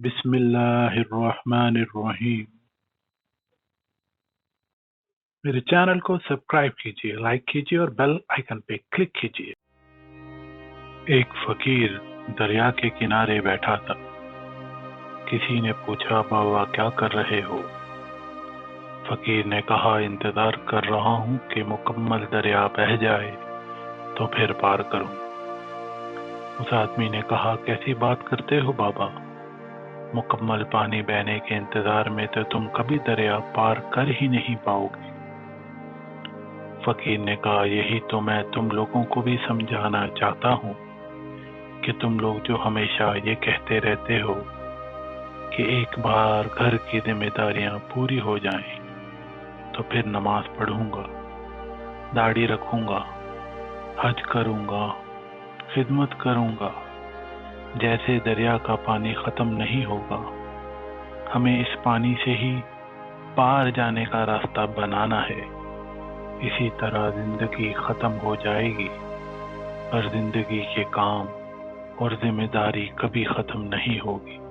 बिस्मिल्लाहिर्रहमानिर्रहीम। मेरे चैनल को सब्सक्राइब कीजिए, लाइक कीजिए और बेल आइकन पे क्लिक कीजिए। एक फकीर दरिया के किनारे बैठा था। किसी ने पूछा, बाबा क्या कर रहे हो? फकीर ने कहा, इंतजार कर रहा हूँ कि मुकम्मल दरिया बह जाए तो फिर पार करूँ। उस आदमी ने कहा, कैसी बात करते हो बाबा? मुकम्मल पानी बहने के इंतजार में तो तुम कभी दरिया पार कर ही नहीं पाओगे। फकीर ने कहा, यही तो मैं तुम लोगों को भी समझाना चाहता हूँ कि तुम लोग जो हमेशा ये कहते रहते हो कि एक बार घर की जिम्मेदारियां पूरी हो जाएं तो फिर नमाज पढ़ूंगा, दाढ़ी रखूंगा, हज करूंगा, खिदमत करूंगा। जैसे दरिया का पानी खत्म नहीं होगा, हमें इस पानी से ही पार जाने का रास्ता बनाना है। इसी तरह जिंदगी खत्म हो जाएगी पर जिंदगी के काम और जिम्मेदारी कभी खत्म नहीं होगी।